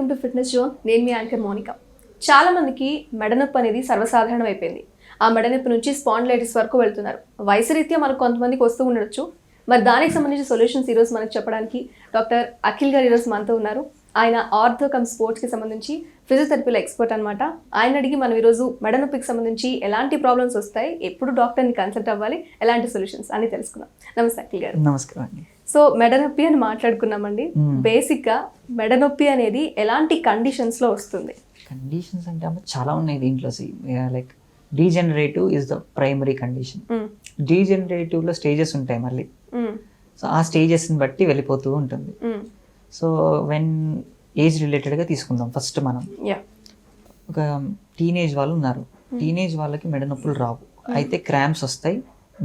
Welcome to fitness zone. నేను మీ anchor Monica. చాలా మందికి మెడనొప్పి అనేది సర్వసాధారణం అయిపోయింది. ఆ మెడనొప్పి నుంచి స్పాండిలైటిస్ వరకు వెళ్తున్నారు. వయసు రీత్యా మనకు కొంతమందికి వస్తూ ఉండొచ్చు. మరి దానికి సంబంధించిన సొల్యూషన్స్ ఈరోజు మనకు చెప్పడానికి డాక్టర్ అఖిల్ గారు ఈరోజు మనతో ఉన్నారు. ఆయన ఆర్థో కమ్ స్పోర్ట్స్కి సంబంధించి ఫిజియోథెరపీలో ఎక్స్పర్ట్ అనమాట. ఆయన అడిగి మనం ఈరోజు మెడనొప్పికి సంబంధించి ఎలాంటి ప్రాబ్లమ్స్ వస్తాయి, ఎప్పుడు డాక్టర్ని కన్సల్ట్ అవ్వాలి, ఎలాంటి సొల్యూషన్స్ అని తెలుసుకుందాం. నమస్తే అఖిల్ గారు. నమస్కారం అండి. సో మెడనొప్పి అని మాట్లాడుకున్నామండి. బేసిక్గా మెడనొప్పి అనేది ఎలాంటి కండిషన్స్లో వస్తుంది? కండిషన్స్ అంటే అమ్మ చాలా ఉన్నాయి దీంట్లో. Like degenerative is the primary condition. డీజనరేటివ్లో స్టేజెస్ ఉంటాయి మళ్ళీ. సో ఆ స్టేజెస్ని బట్టి వెళ్ళిపోతూ ఉంటుంది. సో వెన్ ఏజ్ రిలేటెడ్గా తీసుకుందాం ఫస్ట్ మనం. ఒక టీనేజ్ వాళ్ళు ఉన్నారు. టీనేజ్ వాళ్ళకి మెడనొప్పులు రావు, అయితే క్రాంప్స్ వస్తాయి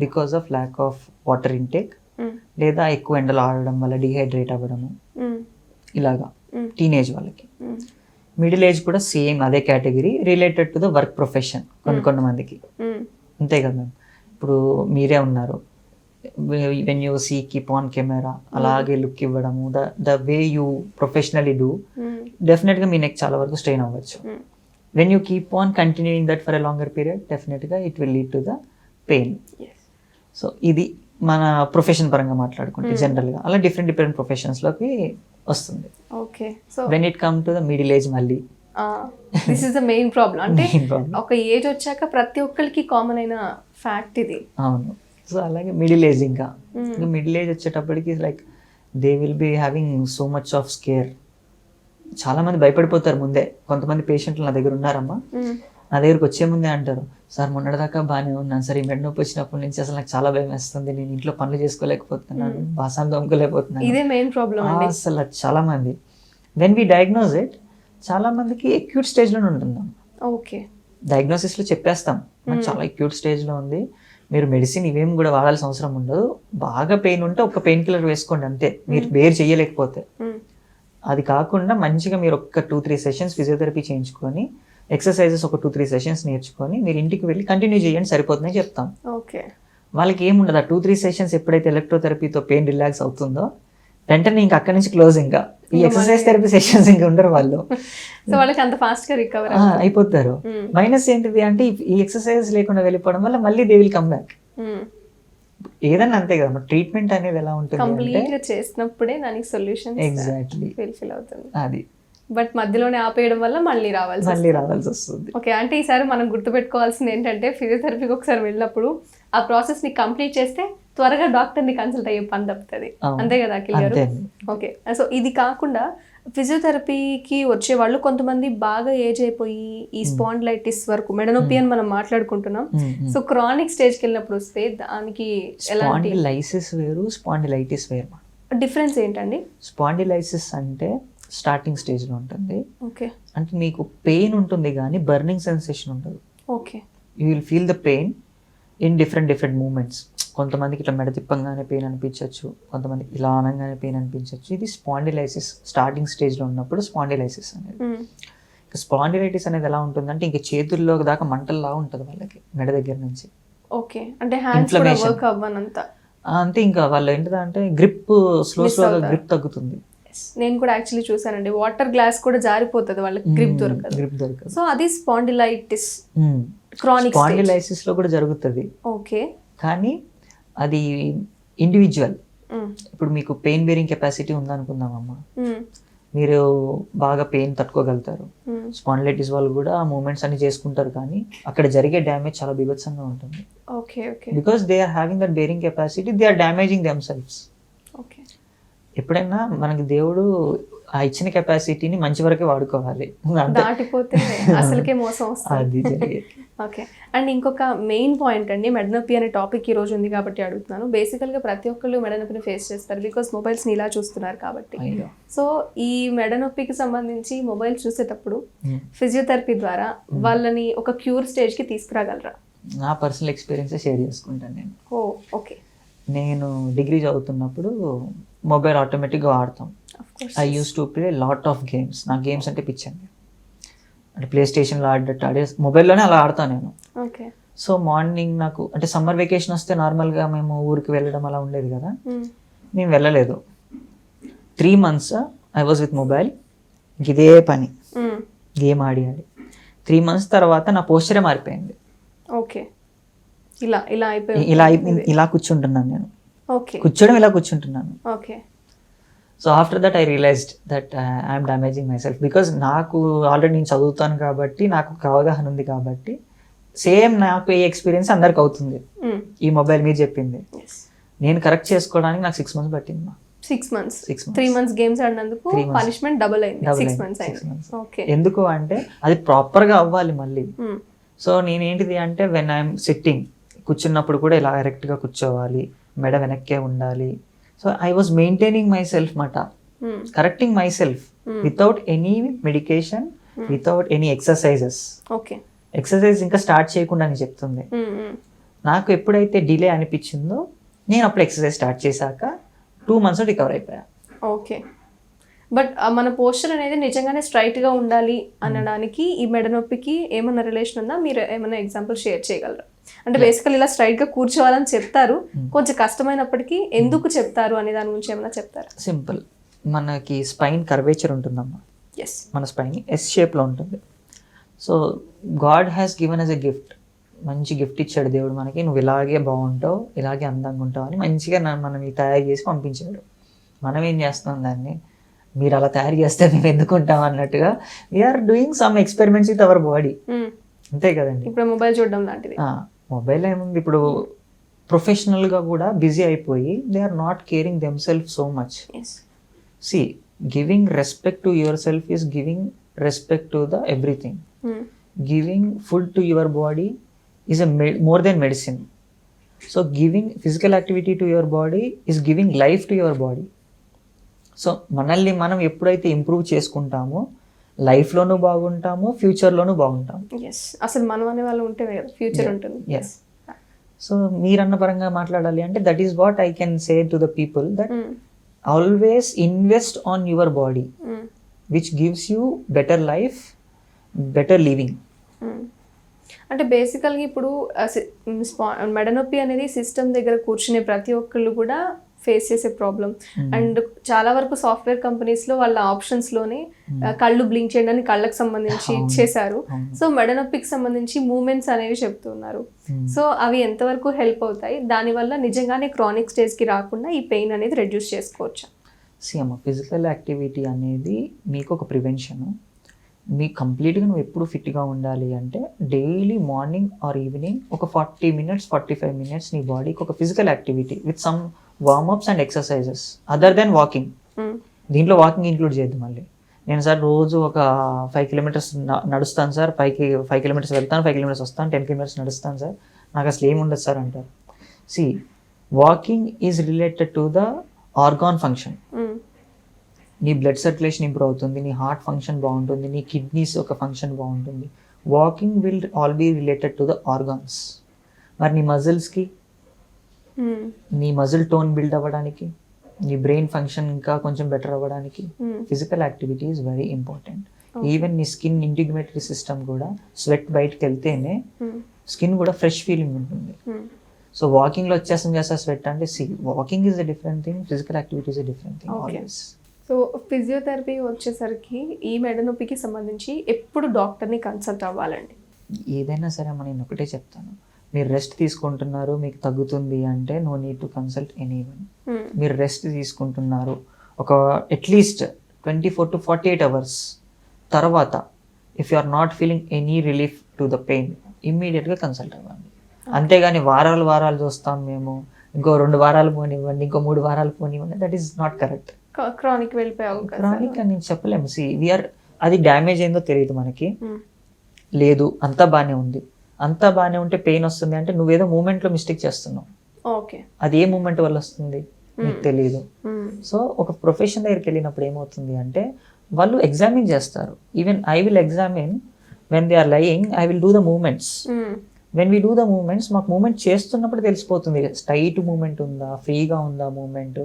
because of lack of water intake, లేదా ఎక్కువ ఎండలు ఆడడం వల్ల డిహైడ్రేట్ అవ్వడము, ఇలాగా టీనేజ్ వాళ్ళకి. మిడిల్ ఏజ్ కూడా సేమ్ అదే category, related to the work profession కొంతమందికి. అంతే కదా మ్యామ్. ఇప్పుడు మీరే ఉన్నారు, when you see keep on camera అలాగే లుక్ ఇవ్వడము, the way you professionally do, డెఫినెట్గా మీ నెక్ చాలా వరకు స్ట్రెయిన్ అవ్వచ్చు. When you keep on continuing that for a longer period, డెఫినెట్గా it will lead to the pain. So ఇది మన ప్రొఫెషన్ పరంగా మాట్లాడుకుంటే జనరల్గా అలా డిఫరెంట్ ప్రొఫెషన్స్లోకి వస్తుంది. Okay. So when it come to the middle age మళ్ళీ this is the main problem. అంటే ఒక ఏజ్ వచ్చాక ప్రతి ఒక్కరికి కామన్ అయిన ఫ్యాక్ట్ ఇది. అవును. సో అలాగే మిడిల్ ఏజ్, ఇంకా మిడిల్ ఏజ్ వచ్చేటప్పటికి like they will be having so much of scare. చాలా మంది భయపడిపోతారు ముందే. కొంతమంది పేషెంట్లు నా దగ్గర ఉన్నారమ్మా, నా దగ్గరకు వచ్చే ముందే అంటారు, సార్ మొన్నటిదాకా బాగానే ఉన్నాను సార్, ఈ మెడ నొప్పి వచ్చినప్పటి నుంచి అసలు నాకు చాలా భయం వేస్తుంది, నేను ఇంట్లో పనులు చేసుకోలేకపోతున్నాను, బాసాలు దొంగలేకపోతున్నాను. ఇదే మెయిన్ ప్రాబ్లం అసలు చాలా మంది. వెన్ వి డయాగ్నోజ్ ఇట్, చాలా మందికి అక్యూట్ స్టేజ్లోనే ఉంటుందాం. ఓకే. డయాగ్నోసిస్లో చెప్పేస్తాం మనకు చాలా అక్యూట్ స్టేజ్లో ఉంది, మీరు మెడిసిన్ ఇవేం కూడా వాడాల్సిన అవసరం ఉండదు, బాగా పెయిన్ ఉంటే ఒక పెయిన్ కిల్లర్ వేసుకోండి అంతే, మీరు బేర్ చేయలేకపోతే. అది కాకుండా మంచిగా మీరు ఒక 2-3 సెషన్స్ ఫిజియోథెరపీ చేయించుకొని, ఎక్సర్సైజెస్ ఒక 2-3 సెషన్స్ నేర్చుకొని మీరు ఇంటికి వెళ్ళి కంటిన్యూ చేయండి, సరిపోతుందని చెప్తాం. ఓకే. వాళ్ళకి ఏముండదు, ఆ 2-3 సెషన్స్ ఎప్పుడైతే ఎలక్ట్రోథెరపీతో పెయిన్ రిలాక్స్ అవుతుందో వెంటనే ఇంకా అక్కడి నుంచి క్లోజ్. ఇంకా ఈ ఎక్సర్సైజ్ థెరపీ సెషన్స్ ఇంకా ఉండరు వాళ్ళు. సో వాళ్ళకి అంత ఫాస్ట్ గా రికవర్ అయిపోతారు. మైనస్ ఏంటిది అంటే ఈ ఎక్సర్సైజ్ లేకుండా వెళ్ళిపోవడం వల్ల మళ్ళీ దే విల్ కమ్ బ్యాక్. ఏదన్నా అంతే కదా, ట్రీట్మెంట్ అనేది ఎలా ఉంటుంది కంప్లీట్ గా చేసినప్పుడే దానికి సొల్యూషన్ ఎగ్జాక్ట్లీ ఫుల్ఫిల్ అవుతుంది. అది బట్ మధ్యలోనే ఆపేయడం వల్ల మళ్ళీ రావాల్సి వస్తుంది. ఓకే. అంటే ఈసారి మనం గుర్తుపెట్టుకోవాల్సింది ఏంటంటే, ఫిజియోథెరపీకి ఒకసారి వెళ్ళినప్పుడు ఆ ప్రాసెస్ ని కంప్లీట్ చేస్తే త్వరగా డాక్టర్ ని కన్సల్ట్ అయ్యే పని తప్పుతుంది. అంతే కదా అఖిల్ గారు? ఓకే. సో ఇది కాకుండా ఫిజియోథెరపీకి వచ్చే వాళ్ళు కొంతమంది బాగా ఏజ్ అయిపోయి ఈ స్పాండిలైటిస్ వరకు, మెడనొప్పి అని మనం మాట్లాడుకుంటున్నాం. సో క్రానిక్ స్టేజ్కి వెళ్ళినప్పుడు వస్తే దానికి స్పాండిలైసిస్ వేరు, స్పాండిలైటిస్ వేరు. డిఫరెన్స్ ఏంటండి? స్పాండిలైసిస్ అంటే స్టార్టింగ్ స్టేజ్లో ఉంటుంది. ఓకే. అంటే మీకు పెయిన్ ఉంటుంది కానీ బర్నింగ్ సెన్సేషన్ ఉండదు. Okay. You will feel the pain in different moments. కొంతమందికి ఇట్లా మెడ తిప్పంగానే పెయిన్ అనిపించవచ్చు, కొంతమందికి ఇలా అనగానే పెయిన్ అనిపించవచ్చు. ఇది స్పాండిలైసిస్ స్టార్టింగ్ స్టేజ్లో ఉన్నప్పుడు స్పాండిలైసిస్ అనేది. స్పాండిలైటిస్ అనేది ఎలా ఉంటుందంటే ఇంకా చేతుల్లో దాకా మంటల్లా ఉంటుంది వాళ్ళకి మెడ దగ్గర నుంచి. ఓకే. అంటే హ్యాండ్స్ కూడా వర్క్ అవ్వనంత అంతే. ఇంకా వాళ్ళు ఏంటంటే గ్రిప్ స్లోగా గ్రిప్ తగ్గుతుంది. నేను కూడా యాక్చువల్లీ చూసానండి, వాటర్ గ్లాస్ కూడా జారిపోతుంది వాళ్ళకి, గ్రిప్ దొరకదు. సో అది స్పాండిలైటిస్. క్రానిక్ స్పాండిలైసిస్ లో కూడా జరుగుతుంది. ఓకే. కానీ అది ఇండివిజువల్. ఇప్పుడు మీకు పెయిన్ బేరింగ్ కెపాసిటీ ఉందనుకుందామమ్మా, మీరు బాగా పెయిన్ తట్టుకోగలుగుతారు. స్పాండిలైటిస్ వాళ్ళు కూడా ఆ మూమెంట్స్ అన్ని చేసుకుంటారు, కానీ అక్కడ జరిగే డ్యామేజ్ చాలా బీభత్సంగా ఉంటుంది. Okay. Okay. Because they are having that bearing capacity, they are damaging them selfs. Okay. ఎప్పుడైనా మనకి దేవుడు ఆ ఇచ్చిన కెపాసిటీని మంచి వరకే వాడుకోవాలి, దాటిపోతే అసలుకే మోసం వస్తుంది. ఓకే. అండ్ ఇంకొక మెయిన్ పాయింట్ అండి, మెడనొప్పి అనే టాపిక్ ఈ రోజు ఉంది కాబట్టి అడుగుతున్నాను. బేసికల్గా ప్రతి ఒక్కళ్ళు మెడనొప్పిని ఫేస్ చేస్తారు, బికాస్ మొబైల్స్ని ఇలా చూస్తున్నారు కాబట్టి. సో ఈ మెడనొప్పికి సంబంధించి మొబైల్ చూసేటప్పుడు ఫిజియోథెరపీ ద్వారా వాళ్ళని ఒక క్యూర్ స్టేజ్కి తీసుకురాగలరా? నా పర్సనల్ ఎక్స్పీరియన్స్ షేర్ చేసుకుంటాను నేను. ఓకే. నేను డిగ్రీ చదువుతున్నప్పుడు మొబైల్ ఆటోమేటిక్గా వాడతాం. I use to play lot of games. నాకు గేమ్స్ అంటే పిచ్చండి. అంటే ప్లే స్టేషన్లో ఆడే మొబైల్లోనే అలా ఆడతాను నేను. ఓకే. సో మార్నింగ్ నాకు అంటే సమ్మర్ వెకేషన్ వస్తే నార్మల్గా మేము ఊరికి వెళ్ళడం అలా ఉండేది కదా, నేను వెళ్ళలేదు. 3 months I was with mobile. ఇదే పని, గేమ్ ఆడియాలి. 3 months తర్వాత నా పోస్చరే మారిపోయింది. ఓకే, ఇలా ఇలా అయిపోయింది. ఇలా కూర్చుంటున్నాను నేను, ఓకే కూర్చోడం ఇలా కూర్చుంటున్నాను. Okay. So after that I realised that I'm damaging myself. Because నాకు ఆల్రెడీ నేను చదువుతాను కాబట్టి, నాకు ఒక అవగాహన ఉంది కాబట్టి, సేమ్ నాకు ఏ ఎక్స్పీరియన్స్ అందరికి అవుతుంది. ఈ మొబైల్ మీరు చెప్పింది నేను కరెక్ట్ చేసుకోవడానికి నాకు 6 months పట్టింది. 6 months 3 months గేమ్స్ ఆడినందుకు పనిష్మెంట్ డబుల్ అయింది. 6 months అయింది. ఓకే. ఎందుకు అంటే అది ప్రాపర్గా అవ్వాలి మళ్ళీ. సో నేనేంటిది అంటే వెన్ ఐఎమ్ సిట్టింగ్, కూర్చున్నప్పుడు కూడా ఇలా కరెక్ట్గా కూర్చోవాలి, మెడ వెనక్కే ఉండాలి. So I was maintaining myself మాట, correcting myself without any medication, without any exercises. Okay. Exercise ఇంకా స్టార్ట్ చేయకుండా అని చెప్తుంది. నాకు ఎప్పుడైతే డిలే అనిపించిందో నేను అప్పుడు ఎక్సర్సైజ్ స్టార్ట్ చేశాక 2 months రికవర్ అయిపోయా. ఓకే. బట్ మన పోస్చర్ అనేది నిజంగానే స్ట్రైట్గా ఉండాలి అనడానికి ఈ మెడ నొప్పికి ఏమన్నా రిలేషన్ ఉందా? మీరు ఏమైనా ఎగ్జాంపుల్ షేర్ చేయగలరా? అంటే బేసికల్ ఇలా స్ట్రైట్గా కూర్చోవాలని చెప్తారు, కొంచెం కష్టమైనప్పటికీ ఎందుకు చెప్తారు అనే దాని గురించి ఏమైనా చెప్తారా? సింపుల్, మనకి స్పైన్ కర్వేచర్ ఉంటుందమ్మా. ఎస్. మన స్పైన్ S షేప్లో ఉంటుంది. So God has given us a gift, మంచి గిఫ్ట్ ఇచ్చాడు దేవుడు మనకి. నువ్వు ఇలాగే బాగుంటావు, ఇలాగే అందంగా ఉంటావు అని మంచిగా మనం తయారు చేసి పంపించాడు. మనం ఏం చేస్తున్నాం దాన్ని, మీరు అలా తయారు చేస్తే మేము ఎందుకుంటాం అన్నట్టుగా we are doing some experiments with our body. అంతే కదండి. ఇప్పుడు మొబైల్ చూడడం లాంటిది. మొబైల్ ఏముంది, ఇప్పుడు ప్రొఫెషనల్గా కూడా బిజీ అయిపోయి they are not caring them self so much. See giving respect to your self is giving respect to the everything. Giving food to your body is more than medicine. So giving physical activity to your body is giving life to your body. So మనల్ని మనం ఎప్పుడైతే improve చేసుకుంటామో లైఫ్లోనూ బాగుంటాము, ఫ్యూచర్లోనూ బాగుంటాము. అసలు మనం అనే వాళ్ళు ఉంటే future ఉంటుంది. సో మీరన్న పరంగా మాట్లాడాలి అంటే that is what I can say to the people, that always invest on your body which gives you better life, better living. అంటే బేసికల్గా ఇప్పుడు మెడ నొప్పి అనేది సిస్టమ్ దగ్గర కూర్చునే ప్రతి ఒక్కళ్ళు కూడా ఫేస్ చేసే ప్రాబ్లం. అండ్ చాలా వరకు సాఫ్ట్వేర్ కంపెనీస్లో వాళ్ళ ఆప్షన్స్లోనే కళ్ళు బ్లింక్ చేయడానికి కళ్ళకు సంబంధించి ఇచ్చేసారు. సో మెడ నొప్పికి సంబంధించి మూమెంట్స్ అనేవి చెప్తున్నారు. సో అవి ఎంతవరకు హెల్ప్ అవుతాయి, దానివల్ల నిజంగానే క్రానిక్ స్టేజ్కి రాకుండా ఈ పెయిన్ అనేది రెడ్యూస్ చేసుకోవచ్చు? అమ్మ, ఫిజికల్ యాక్టివిటీ అనేది మీకు ఒక ప్రివెన్షన్. మీకు కంప్లీట్గా నువ్వు ఎప్పుడు ఫిట్గా ఉండాలి అంటే డైలీ మార్నింగ్ ఆర్ ఈవినింగ్ ఒక 40 minutes 45 minutes నీ బాడీకి ఒక physical activity with some warmups and exercises other than walking. దీంట్లో వాకింగ్ ఇంక్లూడ్ చేయద్దు. మళ్ళీ నేను సార్ రోజు ఒక 5 kilometers నడుస్తాను సార్, 5 kilometers వెళ్తాను, 5 kilometers వస్తాను, 10 kilometers నడుస్తాను సార్, నాకు అసలు ఏమి ఉండదు సార్ అంటారు. See walking is related to the organ function. నీ బ్లడ్ సర్క్యులేషన్ ఇంప్రూవ్ అవుతుంది, నీ హార్ట్ ఫంక్షన్ బాగుంటుంది, నీ కిడ్నీస్ ఒక ఫంక్షన్ బాగుంటుంది. Walking will all be related to the organs. మరి నీ మజిల్స్కి, నీ మజిల్ టోన్ బిల్డ్ అవ్వడానికి, నీ బ్రెయిన్ ఫంక్షన్ ఇంకా కొంచెం బెటర్ అవ్వడానికి physical activity is very important. Even నీ స్కిన్ ఇంటిగ్రేటరీ సిస్టమ్ కూడా స్వెట్ బయటకు వెళ్తేనే స్కిన్ కూడా ఫ్రెష్ ఫీలింగ్ ఉంటుంది. సో వాకింగ్లో వచ్చేస్తాం చేస్తా స్వెట్ అంటే walking is a different thing, physical activity is a different thing always. So physiotherapy వచ్చేసరికి ఈ మెడ నొప్పికి సంబంధించి ఎప్పుడు డాక్టర్ని కన్సల్ట్ అవ్వాలండి? ఏదైనా సరే అమ్మ, నేను ఒకటే చెప్తాను, మీరు రెస్ట్ తీసుకుంటున్నారు, మీకు తగ్గుతుంది అంటే no need to consult anyone. మీరు రెస్ట్ తీసుకుంటున్నారు ఒక అట్లీస్ట్ 24 to 48 hours తర్వాత, if you are not feeling any relief to the pain, ఇమ్మీడియట్గా కన్సల్ట్ అవ్వండి. అంతేగాని వారాలు చూస్తాం మేము, ఇంకో 2 వారాలు పోనివ్వండి, ఇంకో 3 వారాలు పోనివ్వండి, that is not correct. Chronic వెళ్ళిపోయావు. క్రానిక్ అని చెప్పలేము. వీఆర్ అది డ్యామేజ్ అయిందో తెలియదు మనకి, లేదు అంతా బాగానే ఉంది, అంతా బాగానే ఉంటే పెయిన్ వస్తుంది అంటే నువ్వేదో మూమెంట్లో మిస్టేక్ చేస్తున్నావు. ఓకే, అది ఏ మూమెంట్ వల్ల వస్తుంది నీకు తెలియదు. సో ఒక ప్రొఫెషన్ దగ్గరికి వెళ్ళినప్పుడు ఏమవుతుంది అంటే వాళ్ళు ఎగ్జామిన్ చేస్తారు. Even I will examine when they are lying, I will do the movements. When we do the movements, మాకు మూమెంట్ చేస్తున్నప్పుడు తెలిసిపోతుంది స్ట్రైట్ మూమెంట్ ఉందా, ఫ్రీగా ఉందా మూమెంట్,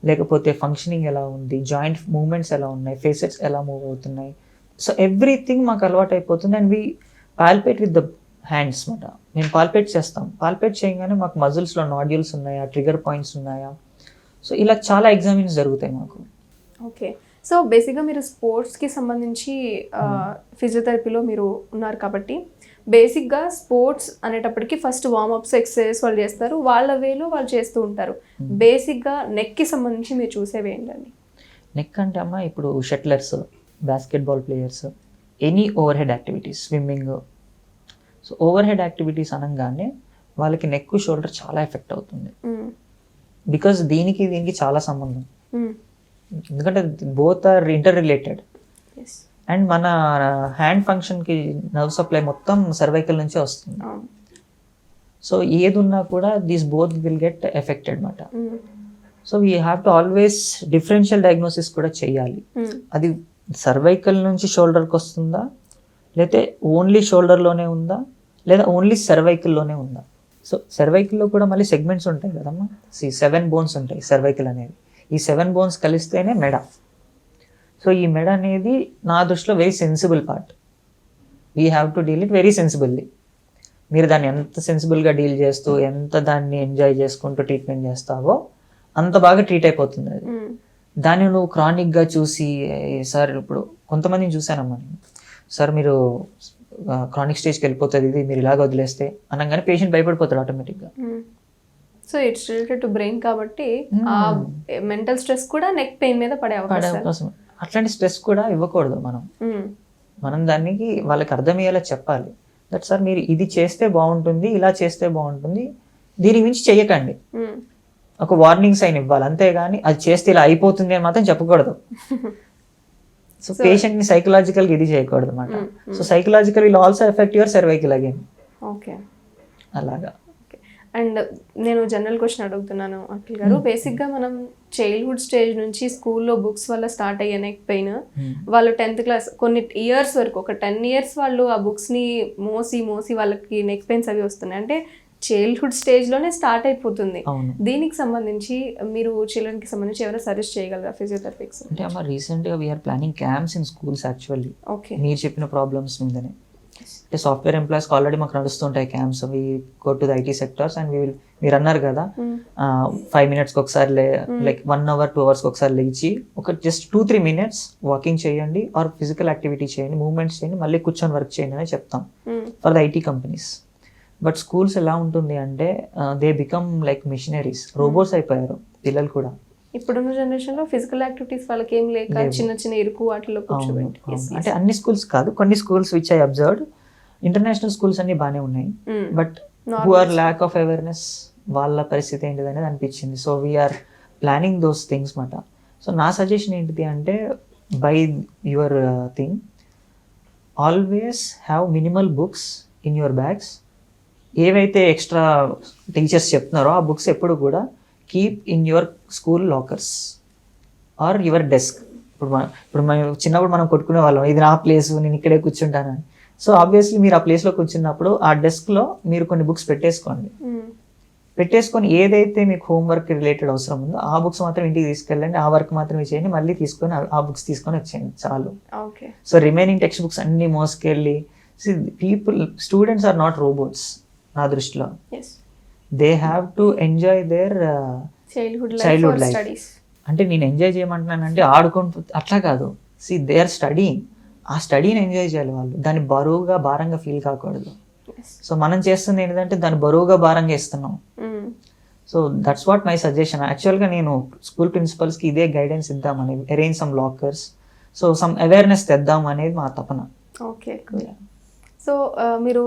లేకపోతే ఫంక్షనింగ్ ఎలా ఉంది, జాయింట్ మూమెంట్స్ ఎలా ఉన్నాయి, ఫేసెస్ ఎలా మూవ్ అవుతున్నాయి. సో ఎవ్రీథింగ్ మాకు అలవాటు అయిపోతుంది. And we palpate with the hands మాట. మేము పాల్పేట్ చేస్తాం. పాల్పేట్ చేయగానే మాకు మజిల్స్లో నాడ్యూల్స్ ఉన్నాయా, ట్రిగర్ పాయింట్స్ ఉన్నాయా, సో ఇలా చాలా ఎగ్జామిన్స్ జరుగుతాయి మాకు. ఓకే, సో బేసిక్గా మీరు స్పోర్ట్స్కి సంబంధించి ఫిజియోథెరపీలో మీరు ఉన్నారు కాబట్టి బేసిక్గా స్పోర్ట్స్ అనేటప్పటికి ఫస్ట్ వార్మప్స్ ఎక్సర్సైజెస్ వాళ్ళు చేస్తారు, వాళ్ళ వేలో వాళ్ళు చేస్తూ ఉంటారు. బేసిక్గా నెక్కి సంబంధించి మీరు చూసేవి ఏంటండి? నెక్ అంటే అమ్మ ఇప్పుడు shuttlers, basketball players, any overhead activities, swimming. So overhead activities అనగానే వాళ్ళకి నెక్ షోల్డర్ చాలా ఎఫెక్ట్ అవుతుంది. బికాస్ దీనికి చాలా సంబంధం. ఎందుకంటే both are interrelated. And మన హ్యాండ్ ఫంక్షన్కి నర్వ్ సప్లై మొత్తం సర్వైకల్ నుంచే వస్తుంది. సో ఏది ఉన్నా కూడా these both will get affected అనమాట. So we have to always differential diagnosis కూడా చేయాలి. అది సర్వైకల్ నుంచి షోల్డర్కి వస్తుందా, లేకపోతే ఓన్లీ షోల్డర్లోనే ఉందా, లేదా ఓన్లీ సర్వైకల్లోనే ఉందా. సో సర్వైకల్లో కూడా మళ్ళీ సెగ్మెంట్స్ ఉంటాయి కదమ్మా. 7 బోన్స్ ఉంటాయి సర్వైకల్ అనేది. ఈ 7 బోన్స్ కలిస్తేనే మెడ. సో ఈ మెడ అనేది నా దృష్టిలో very sensible part. We have to deal it very sensibly. మీరు దాన్ని ఎంత సెన్సిబుల్గా డీల్ చేస్తూ, ఎంత దాన్ని ఎంజాయ్ చేసుకుంటూ ట్రీట్మెంట్ చేస్తావో అంత బాగా ట్రీట్ అయిపోతుంది అది. దాన్ని నువ్వు క్రానిక్గా చూసి, సార్ ఇప్పుడు కొంతమందిని చూశానమ్మా నేను, సార్ మీరు క్రానిక్ స్టేజ్కి వెళ్ళిపోతుంది ఇది, మీరు ఇలాగ వదిలేస్తే అనగానే పేషెంట్ భయపడిపోతాడు ఆటోమేటిక్గా. So it's related to brain కాబట్టి ఆ మెంటల్ స్ట్రెస్ కూడా నెక్ పెయిన్ మీద పడే అవకాశం. అట్లాంటి స్ట్రెస్ కూడా ఇవ్వకూడదు మనం దానికి వాళ్ళకి అర్థమయ్యేలా చెప్పాలి. దట్ సార్ మీరు ఇది చేస్తే బాగుంటుంది, ఇలా చేస్తే బాగుంటుంది, దీని మించి చెయ్యకండి, ఒక వార్నింగ్ సైన్ ఇవ్వాలి. అంతేగాని అది చేస్తే ఇలా అయిపోతుంది అని మాత్రం చెప్పకూడదు. సో పేషెంట్ ని సైకలాజికల్ గా ఇది చేయకూడదు అనమాట. So psychological will also effect your cervical again. Okay, అలాగా. అండ్ నేను జనరల్ క్వశ్చన్ అడుగుతున్నాను అఖిల్ గారు. బేసిక్గా మనం చైల్డ్హుడ్ స్టేజ్ నుంచి స్కూల్లో బుక్స్ వల్ల స్టార్ట్ అయ్యే నెక్ పెయిన్, వాళ్ళు 10th క్లాస్ కొన్ని ఇయర్స్ వరకు, ఒక 10 years వాళ్ళు ఆ బుక్స్ని మోసి వాళ్ళకి నెక్ పెయిన్స్ అవి వస్తున్నాయి. అంటే చైల్డ్హుడ్ స్టేజ్లోనే స్టార్ట్ అయిపోతుంది. దీనికి సంబంధించి మీరు చిల్డ్రన్కి సంబంధించి ఏమైనా సజెస్ట్ చేయగలరా ఫిజియోథెరపీస్? అంటే అమ్మ రీసెంట్గా we are planning camps in schools actually. Okay, మీరు చెప్పిన ప్రాబ్లమ్స్ మీదనే. అంటే సాఫ్ట్వేర్ ఎంప్లాయీస్కి ఆల్రెడీ మాకు నడుస్తుంటాయి camps. We go to the IT sectors and మీరు అన్నారు కదా 5 minutes ఒకసారి లైక్ 1 hour 2 hours ఒకసారి లేచి ఒక జస్ట్ 2-3 minutes వాకింగ్ చేయండి, ఆర్ ఫిజికల్ యాక్టివిటీ చేయండి, మూవ్మెంట్స్ చేయండి, మళ్ళీ కూర్చొని వర్క్ చేయండి అని చెప్తాం for the IT companies. But schools ఎలా ఉంటుంది అంటే they become like machineries, robots అయిపోయారు పిల్లలు కూడా. ఇప్పుడున్న జనరేషన్ లో ఫిజికల్ యాక్టివిటీస్ వాళ్ళకి ఏం లేక చిన్న ఇరుకు వాటిలో కూర్చోబెట్టి. అంటే అన్ని స్కూల్స్ కాదు, కొన్ని schools which I observed. International schools అన్ని బాగానే ఉన్నాయి, but who are lack of awareness, వాళ్ళ పరిస్థితి ఏంటిది అనేది అనిపించింది. So we are planning those things మాట. సో నా సజెషన్ ఏంటిది అంటే, by your thing always have minimal books in your bags. ఏవైతే ఎక్స్ట్రా టీచర్స్ చెప్తున్నారో ఆ బుక్స్ ఎప్పుడు కూడా keep in your school lockers or your desk. ఇప్పుడు మనం చిన్నప్పుడు మనం కొట్టుకునే వాళ్ళం, ఇది నా ప్లేస్, నేను ఇక్కడే కూర్చుంటానని. సో ఆబ్వియస్లీ మీరు ఆ ప్లేస్లో కూర్చున్నప్పుడు ఆ డెస్క్లో మీరు కొన్ని బుక్స్ పెట్టేసుకొని ఏదైతే మీకు హోంవర్క్ రిలేటెడ్ అవసరం ఉందో ఆ బుక్స్ మాత్రం ఇంటికి తీసుకెళ్ళండి, ఆ వర్క్ మాత్రమే చేయండి, మళ్ళీ తీసుకొని ఆ బుక్స్ తీసుకొని వచ్చేయండి చాలు. సో రిమైనింగ్ టెక్స్ట్ బుక్స్ అన్ని మోసుకెళ్ళి, స్టూడెంట్స్ ఆర్ నాట్ రోబోట్స్ నా దృష్టిలో. They have to enjoy their childhood life. అంటే నేను ఎంజాయ్ చేయమంటున్నానంటే ఆడుకుంటూ అట్లా కాదు. దే ఆర్ స్టడీయింగ్, ఆ స్టడీని ఎంజాయ్ చేయాలి వాళ్ళు, దాన్ని భారంగా ఫీల్ కాకూడదు. సో మనం చేస్తుంది ఏంటంటే దాన్ని బరువుగా భారంగా ఇస్తున్నాం. So that's what my suggestion. యాక్చువల్గా నేను స్కూల్ ప్రిన్సిపల్స్కి ఇదే గైడెన్స్ ఇద్దామని, arrange some lockers, so some awareness తెద్దాం అనేది మా తపన. ఓకే, సో మీరు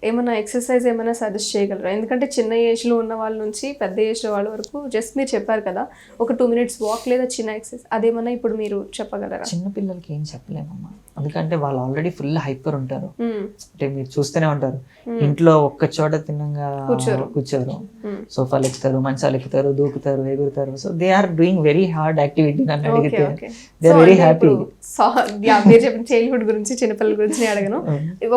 ఏమైనా ఎక్సర్సైజ్ ఏమైనా సజెస్ట్ చేయగలరా? ఎందుకంటే చిన్న ఏజ్లో ఉన్న వాళ్ళ నుంచి పెద్ద ఏజ్లో వాళ్ళ వరకు జస్ట్ మీరు చెప్పారు కదా ఒక 2 minutes వాక్ లేదా చిన్న ఎక్సర్సైజ్, అదేమన్నా ఇప్పుడు మీరు చెప్పగలరా? చిన్న పిల్లలకి ఏం చెప్పలేమమ్మా, ఎందుకంటే వాళ్ళు ఆల్రెడీ ఫుల్ హైపర్ ఉంటారు. అంటే మీరు చూస్తూనే ఉంటారు, ఇంట్లో ఒక్క చోట తిన్నంగా కూర్చోరు, సోఫాలు ఎక్కుతారు, మంచాలు ఎక్కుతారు, దూకుతారు, ఎగురుతారు. So they are doing very hard activity. నన్ను అడిగితే దే ఆర్ వెరీ హ్యాపీ. మీరు చెప్పిన చైల్డ్హుడ్ గురించి, చిన్నపిల్లల గురించి అడగను.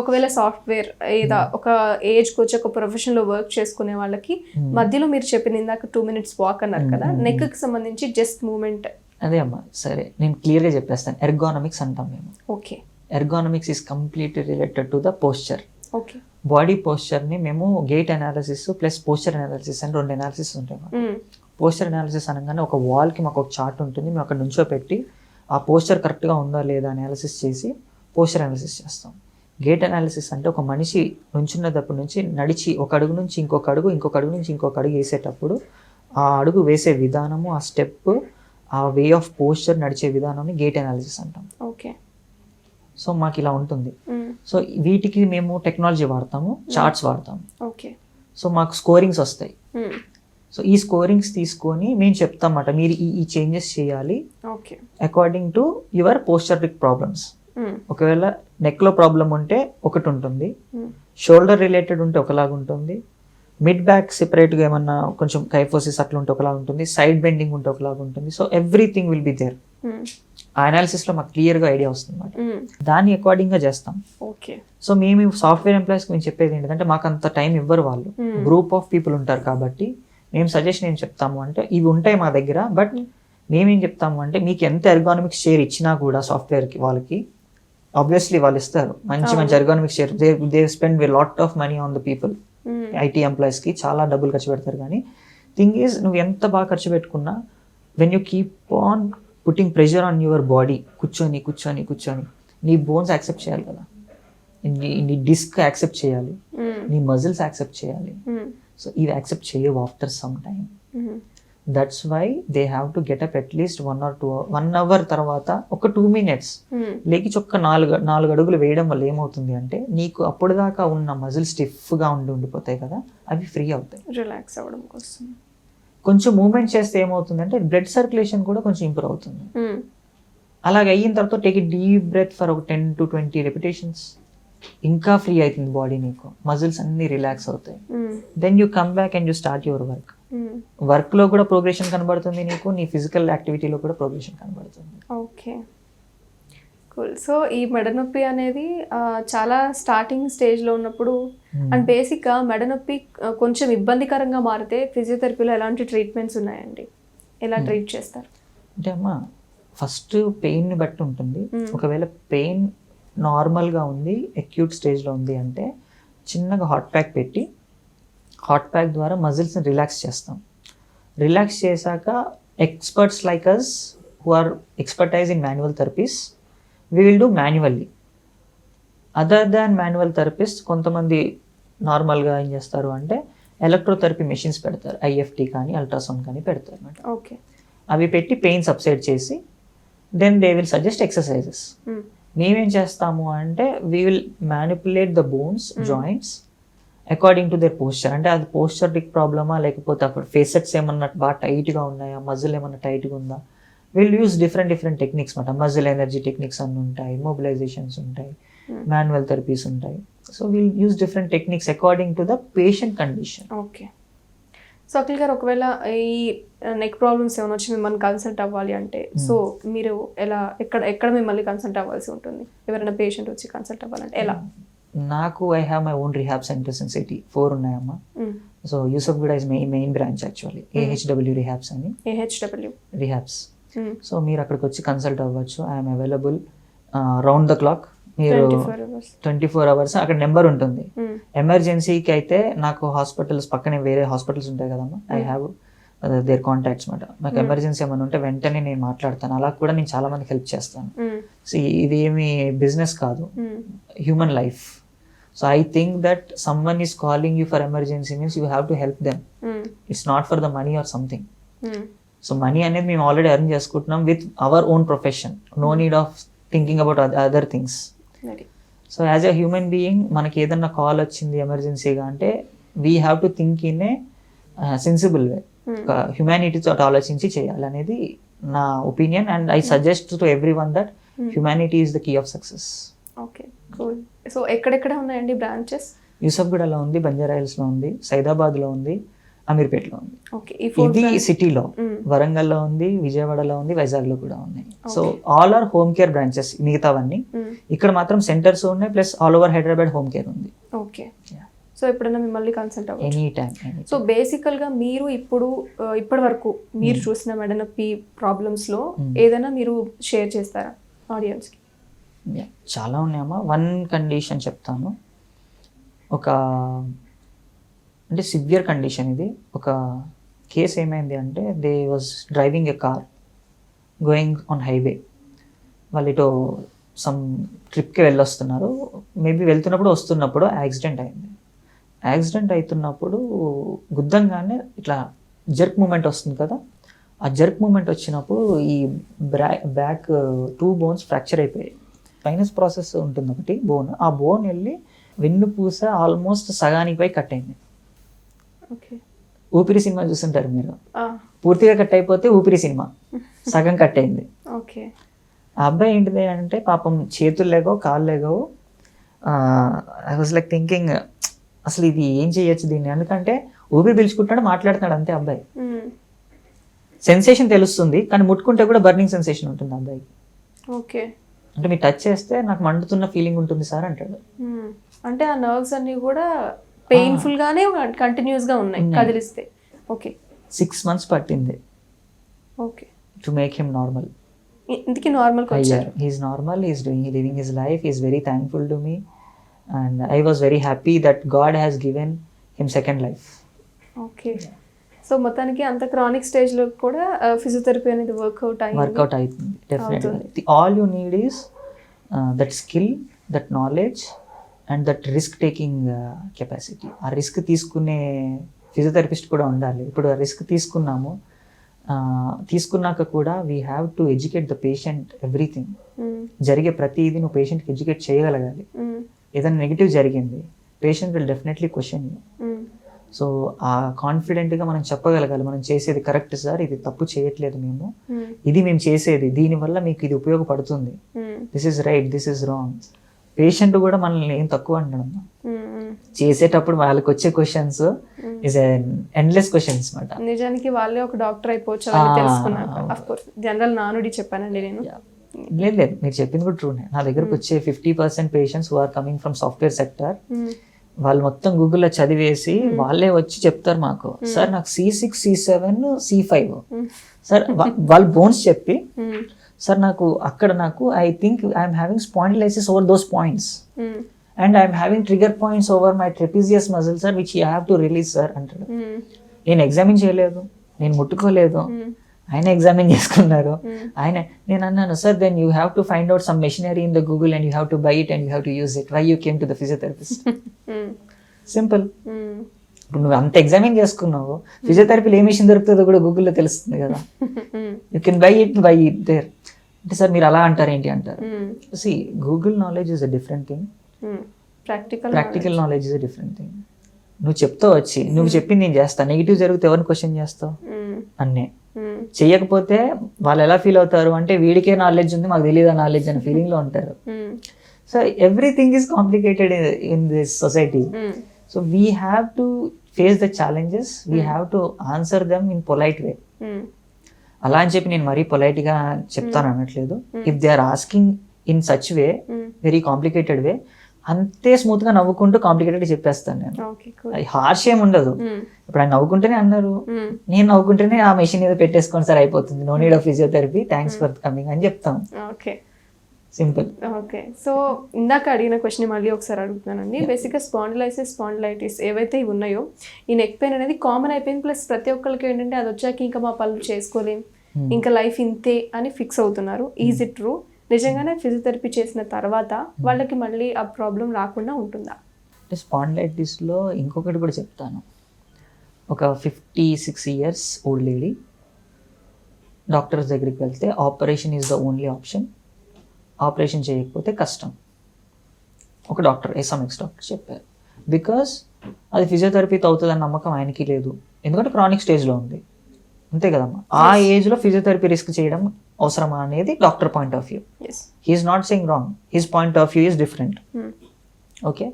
ఒకవేళ సాఫ్ట్వేర్ ఏదో ఒక ఏజ్కి వచ్చి ఒక ప్రొఫెషన్లో వర్క్ చేసుకునే వాళ్ళకి మధ్యలో మీరు చెప్పిన ఇందాక 2 minutes వాక్ అన్నారు కదా, నెక్ కి సంబంధించి జస్ట్ మూమెంట్. అదే అమ్మా, సరే నేను క్లియర్గా చెప్పేస్తాను. ఎర్గానమిక్స్ అంటాం మేము. Okay, ergonomics is completely related to the posture. Okay, body పోస్చర్ని మేము gait analysis plus posture analysis అని 2 అనాలిసిస్ ఉంటాయి. పోస్చర్ అనాలిసిస్ అనగానే ఒక వాల్కి మాకు ఒక చార్ట్ ఉంటుంది, మేము అక్కడ నుంచో పెట్టి ఆ పోస్చర్ కరెక్ట్గా ఉందా లేదా అనాలిసిస్ చేసి పోస్చర్ అనాలిసిస్ చేస్తాం. గేట్ అనాలిసిస్ అంటే ఒక మనిషి నుంచున్నప్పటి నుంచి నడిచి ఒక అడుగు నుంచి ఇంకొక అడుగు, ఇంకొక అడుగు నుంచి ఇంకొక అడుగు వేసేటప్పుడు ఆ అడుగు వేసే విధానము, ఆ స్టెప్, ఆ వే ఆఫ్ పోస్చర్, నడిచే విధానాన్ని గేట్ అనాలిసిస్ అంటాం. ఓకే. సో మాకు ఇలా ఉంటుంది. సో వీటికి మేము టెక్నాలజీ వాడతాము, చార్ట్స్ వాడతాము. ఓకే. సో మాకు స్కోరింగ్స్ వస్తాయి. సో ఈ స్కోరింగ్స్ తీసుకొని మేము చెప్తామన్నమాట, మీరు ఈ చేంజెస్ చేయాలి okay according to your posturic problems. ఒకవేళ నెక్లో ప్రాబ్లం ఉంటే ఒకటి ఉంటుంది, షోల్డర్ రిలేటెడ్ ఉంటే ఒకలాగా ఉంటుంది, మిడ్ బ్యాక్ సెపరేట్గా ఏమన్నా కొంచెం కైఫోసిస్ అట్లా ఉంటే ఒకలాగా ఉంటుంది, సైడ్ బెండింగ్ ఉంటే ఒకలాగా ఉంటుంది. So everything will be there. ఆ అనాలిసిస్లో మాకు క్లియర్గా ఐడియా వస్తుంది అన్నమాట. దాన్ని అకార్డింగ్గా చేస్తాం. ఓకే. సో మేము సాఫ్ట్వేర్ ఎంప్లాయీస్కి మేము చెప్పేది ఏంటంటే, మాకు అంత టైం ఇవ్వరు వాళ్ళు, గ్రూప్ ఆఫ్ పీపుల్ ఉంటారు కాబట్టి మేము సజెషన్ ఏం చెప్తాము అంటే, ఇవి ఉంటాయి మా దగ్గర, బట్ మేమేం చెప్తాము అంటే, మీకు ఎంత ఎర్గానమిక్ షేర్ ఇచ్చినా కూడా సాఫ్ట్వేర్కి వాళ్ళకి ఆబ్వియస్లీ వాళ్ళు ఇస్తారు మంచి మంచి ergonomic chair. They spend we lot of money on the people. IT ఎంప్లాయీస్కి చాలా డబ్బులు ఖర్చు పెడతారు. కానీ థింగ్ ఈజ్, నువ్వు ఎంత బాగా ఖర్చు పెట్టుకున్నా, when you keep on putting pressure on your body, కూర్చొని కూర్చొని కూర్చొని నీ బోన్స్ యాక్సెప్ట్ చేయాలి కదా, నీ డిస్క్ యాక్సెప్ట్ చేయాలి, నీ మజిల్స్ యాక్సెప్ట్ చేయాలి. సో ఇవి యాక్సెప్ట్ చేయవు after some time. That's why they have to get up at least 1 hour తర్వాత ఒక 2 minutes లేకిచి ఒక్క 4 అడుగులు వేయడం వల్ల ఏమవుతుంది అంటే, నీకు అప్పుడు దాకా ఉన్న మజిల్ స్టిఫ్గా ఉండిపోతాయి కదా, అవి ఫ్రీ అవుతాయి, రిలాక్స్ అవ్వడం కోసం. కొంచెం మూవ్మెంట్ చేస్తే ఏమవుతుందంటే బ్లడ్ సర్క్యులేషన్ కూడా కొంచెం ఇంప్రూవ్ అవుతుంది. అలాగే అయిన తర్వాత take it deep breath for ఒక 10 to 20 repetitions. ఇంకా ఫ్రీ అవుతుంది బాడీ, నీకు మజిల్స్ అన్ని రిలాక్స్ అవుతాయి. Then you come back and you start your work. వర్క్లో కూడా ప్రోగ్రెషన్ కనబడుతుంది నీకు, నీ ఫిజికల్ యాక్టివిటీలో కూడా ప్రోగ్రెషన్ కనబడుతుంది. Okay, cool. సో ఈ మెడ నొప్పి అనేది చాలా స్టార్టింగ్ స్టేజ్లో ఉన్నప్పుడు, అండ్ బేసిక్గా మెడ నొప్పి కొంచెం ఇబ్బందికరంగా మారితే ఫిజియోథెరపీలో ఎలాంటి ట్రీట్మెంట్స్ ఉన్నాయండి, ఎలా ట్రీట్ చేస్తారు? అంటే అమ్మ, ఫస్ట్ పెయిన్ని బట్టి ఉంటుంది. ఒకవేళ పెయిన్ నార్మల్గా ఉంది, అక్యూట్ స్టేజ్లో ఉంది అంటే చిన్నగా హాట్ ప్యాక్ పెట్టి, హాట్ ప్యాక్ ద్వారా మజిల్స్ని రిలాక్స్ చేస్తాం. రిలాక్స్ చేశాక experts like us who are expertise in manual therapies, we will do manually. Other than manual therapist కొంతమంది నార్మల్గా ఏం చేస్తారు అంటే ఎలక్ట్రోథెరపీ మెషిన్స్ పెడతారు, ఐఎఫ్టీ కానీ అల్ట్రాసౌండ్ కానీ పెడతారు అన్నమాట. ఓకే. అవి పెట్టి పెయిన్ సబ్సైడ్ చేసి then they will suggest exercises. మేమేం చేస్తాము అంటే, we will manipulate the bones, joints according to their posture. అంటే అది పోస్చరిక్ ప్రాబ్లమా, లేకపోతే అక్కడ ఫేసెట్స్ ఏమన్నా బాగా టైట్గా ఉన్నాయా, మజిల్ ఏమన్నా టైట్గా ఉందా, విల్ యూస్ డిఫరెంట్ టెక్నిక్స్ అనమాట. మజిల్ ఎనర్జీ టెక్నిక్స్ అన్నీ ఉంటాయి, మొబిలైజేషన్స్ ఉంటాయి, మాన్యువల్ థెరపీస్ ఉంటాయి. So will use different techniques according to the patient condition. Okay. So Akhil గారు, ఒకవేళ ఈ నెక్ ప్రాబ్లమ్స్ ఏమైనా వచ్చి మిమ్మల్ని కన్సల్ట్ అవ్వాలి అంటే, సో మీరు ఎలా, ఎక్కడ మిమ్మల్ని కన్సల్ట్ అవ్వాల్సి ఉంటుంది? ఎవరైనా పేషెంట్ వచ్చి కన్సల్ట్ అవ్వాలంటే ఎలా? నాకు I have my own rehab centres in city, 4 ఉన్నాయమ్మా. So Yousufguda is main branch actually, AHW రిహాబ్స్ అని. AHW రిహాబ్స్. సో మీరు అక్కడికి వచ్చి కన్సల్ట్ అవ్వచ్చు. I'm available round the clock. మీరు 24 hours అక్కడ నెంబర్ ఉంటుంది. ఎమర్జెన్సీకి అయితే నాకు హాస్పిటల్స్ పక్కనే వేరే హాస్పిటల్స్ ఉంటాయి కదమ్మా, ఐ హ్యావ్ దేర్ కాంటాక్ట్స్ అనమాట. నాకు ఎమర్జెన్సీ ఏమైనా ఉంటే వెంటనే నేను మాట్లాడతాను. అలా కూడా నేను చాలా మందికి హెల్ప్ చేస్తాను. సో ఇది ఏమి బిజినెస్ కాదు, human life. So I think that someone is calling you for emergency means you have to help them. It's not for the money or something. So money అనేది మేము ఆల్రెడీ ఎర్న్ చేసుకుంటున్నాం with our own profession, no need of thinking about other things. So as a human being మనకి ఏదన్నా call వచ్చింది ఎమర్జెన్సీగా అంటే we have to think in a sensible way, హ్యుమానిటీతో ఆలోచించి చేయాలనేది నా opinion. And I suggest to every one that humanity is the key of success. Okay, cool. So ఎక్కడెక్కడ ఉన్నాయండి బ్రాంచెస్? యూసఫ్గూడలో ఉంది, బంజారాహిల్స్లో ఉంది, సైదాబాద్లో ఉంది, అమీర్పేటలో ఉంది. ఓకే. ఇది సిటీలో, వరంగల్లో ఉంది, విజయవాడలో ఉంది, వైజాగ్లో కూడా ఉన్నాయి. So all are home care branches మిగతావన్నీ. ఇక్కడ మాత్రం సెంటర్స్ ఉన్నాయి, plus all over Hyderabad home care ఉంది. ఓకే. సో ఎప్పుడైనా మిమ్మల్ని కన్సల్ట్ అవ్వచ్చు ఎనీ టైం. సో బేసికల్గా మీరు ఇప్పటి వరకు మీరు చూసిన మెడ నొప్పి ప్రాబ్లమ్స్లో ఏదైనా మీరు షేర్ చేస్తారా ఆడియన్స్కి? చాలా ఉన్నాయమ్మా. 1 కండిషన్ చెప్తాను. అంటే సివియర్ కండిషన్ ఇది. ఒక కేసు ఏమైంది అంటే, they was driving a car going on highway. వాళ్ళు ఇటు సమ్ ట్రిప్కి వెళ్ళొస్తున్నారు, మేబీ వెళ్తున్నప్పుడు వస్తున్నప్పుడు యాక్సిడెంట్ అయింది. యాక్సిడెంట్ అవుతున్నప్పుడు గుద్దంగానే ఇట్లా జర్క్ మూమెంట్ వస్తుంది కదా, ఆ జర్క్ మూమెంట్ వచ్చినప్పుడు ఈ బ్యాక్ 2 బోన్స్ ఫ్రాక్చర్ అయిపోయాయి. స్పైనస్ ప్రాసెస్ ఉంటుంది ఒకటి బోన్, ఆ బోన్ వెళ్ళి వెన్నుపూస ఆల్మోస్ట్ సగానికి పై కట్ అయింది. ఓకే. ఊపిరి సినిమా చూస్తుంటారు మీరు, ఆ, పూర్తిగా కట్ అయిపోతే ఊపిరి సినిమా సగం కట్ అయింది. ఓకే. ఆ అబ్బాయి ఏంటిది అంటే పాపం చేతులు లేగో కాళ్ళు లేగో. ఐ వాజ్ లైక్ థింకింగ్ అసలు ఇది ఏం చేయొచ్చు దీన్ని, ఎందుకంటే ఊపిరి పీల్చుకుంటాడు మాట్లాడుతున్నాడు అంతే. అబ్బాయి మ్మ్. సెన్సేషన్ తెలుస్తుంది కానీ ముట్టుకుంటే కూడా బర్నింగ్ సెన్సేషన్ ఉంటుంది అబ్బాయికి. ఓకే. అంటే మీరు టచ్ చేస్తే నాకు మండుతున్న ఫీలింగ్ ఉంటుంది సార్ అంటాడు. మ్మ్. అంటే ఆ నర్వ్స్ అన్ని కూడా పెయిన్ఫుల్ గానే కంటిన్యూస్ గా ఉన్నాయి కదిలిస్తే. ఓకే. 6 months పట్టింది okay. To make him normal. ఇందుకి నార్మల్ వచ్చారు. He's normal, he's living his life, he's very thankful to me and I was very happy that God has given him second life. Okay. So మొత్తానికి అంత chronic stage లో కూడా physiotherapy అనేది work out అవుతుంది definitely. All you need is that skill, that knowledge and that risk taking capacity. ఆ risk తీసుకునే physiotherapist కూడా ఉండాలి. ఇప్పుడు ఆ రిస్క్ తీసుకున్నాక కూడా we have to educate the patient everything. జరిగే ప్రతిదీ నువ్వు పేషెంట్కి ఎడ్యుకేట్ చేయగలగాలి. ఏదైనా నెగిటివ్ జరిగింది patient will definitely question you. So ఆ కాన్ఫిడెంట్గా మనం చెప్పగలగాలి, మనం చేసేది కరెక్ట్ సార్, ఇది తప్పు చేయట్లేదు మేము, ఇది మేము చేసేది దీనివల్ల మీకు ఇది ఉపయోగపడుతుంది, this is right, this is wrong. Patient కూడా మనల్ని ఏం తక్కువ అంటాడమ్మా. చేసేటప్పుడు వాళ్ళకి వచ్చే క్వశ్చన్స్ ఇస్ ఎండ్లెస్ క్వశ్చన్స్ మాట. నిజానికి వాళ్ళే ఒక డాక్టర్ అయిపోవచ్చు అని తెలుసుకున్నాక. ఆఫ్ కోర్స్ జనరల్ నానుడి చెప్పానండి నేను. లేదు మీరు చెప్పింది కూడా ట్రూనే. నా దగ్గరకు వచ్చే 50% patients who are coming from software sector, వాళ్ళు మొత్తం గూగుల్లో చదివేసి వాళ్ళే వచ్చి చెప్తారు మాకు, సార్ నాకు C6, C7, C5 సార్. వాళ్ళు బోన్స్ చెప్పి సార్ నాకు I think I'm having spondylosis over those points and I'm having trigger points over my trapezius muscle sir which you have to release sir అంటాడు. నేను examine చేయలేదు, నేను ముట్టుకోలేదు, ఆయన examine చేసుకున్నారు. నేను అన్నాను sir then you have to find out some machinery in the Google and you have to buy it and you have to use it. Why you came to the physiotherapist? Simple. ఇప్పుడు నువ్వు అంత examine చేసుకున్నావు, ఫిజియోథెరపీలో ఏ machine దొరుకుతుందో కూడా గూగుల్లో తెలుస్తుంది కదా. You can buy it there. అంటే సార్ మీరు అలా అంటారు ఏంటి అంటారు. See Google knowledge is a different thing, practical knowledge is a different thing. నువ్వు చెప్తావు వచ్చి నువ్వు చెప్పింది నేను చేస్తా, నెగిటివ్ జరిగితే ఎవరిని క్వశ్చన్ చేస్తావు? అన్నే. చెయ్యకపోతే వాళ్ళు ఎలా ఫీల్ అవుతారు అంటే వీడికే నాలెడ్జ్ ఉంది మాకు తెలియదా నాలెడ్జ్ అనే ఫీలింగ్ లో ఉంటారు. So everything is complicated in this society. So we have to face the challenges, we have to answer them in polite way. అలా అని చెప్పి నేను మరీ పొలైట్ గా చెప్తాను అనట్లేదు. If they are asking in such way, very complicated way, అంతే smooth గా నవ్వుకుంటూ కాంప్లికేటెడ్ చెప్పేస్తాను నేను. అది హార్ష్ ఏమి ఉండదు. ఇప్పుడు ఆయన నవ్వుకుంటేనే అన్నారు, నేను నవ్వుకుంటేనే ఆ మెషిన్ ఏదో పెట్టేసుకోండి సార్ అయిపోతుంది, no need of physiotherapy, thanks for coming అని చెప్తాం. సింపుల్. ఓకే. సో ఇందాక అడిగిన క్వశ్చన్ మళ్ళీ ఒకసారి అడుగుతున్నానండి. బేసిక్గా స్పాండిలైసిస్, స్పాండిలైటిస్ ఏవైతే ఇవి ఉన్నాయో, ఈ నెక్ పెయిన్ అనేది కామన్ అయిపోయింది. ప్లస్ ప్రతి ఒక్కరికి ఏంటంటే అది వచ్చాక ఇంకా మా పనులు చేసుకోలేం, ఇంకా లైఫ్ ఇంతే అని ఫిక్స్ అవుతున్నారు. Is it true? నిజంగానే ఫిజియోథెరపీ చేసిన తర్వాత వాళ్ళకి మళ్ళీ ఆ ప్రాబ్లం రాకుండా ఉంటుందా? అంటే స్పాండిలైటిస్లో ఇంకొకటి కూడా చెప్తాను. ఒక 56 years ఓల్డ్ లేడీ డాక్టర్స్ దగ్గరికి వెళ్తే operation is the only option, operation చేయకపోతే కష్టం. ఒక డాక్టర్ ఎక్స్ డాక్టర్ చెప్పారు. బికాస్ అది ఫిజియోథెరపీతో అవుతుందని నమ్మకం ఆయనకి లేదు, ఎందుకంటే క్రానిక్ స్టేజ్లో ఉంది. అంతే కదమ్మా. ఆ ఏజ్లో ఫిజియోథెరపీ రిస్క్ చేయడం అవసరమా అనేది doctor point of view. He is not saying wrong, his point of view is different. Okay.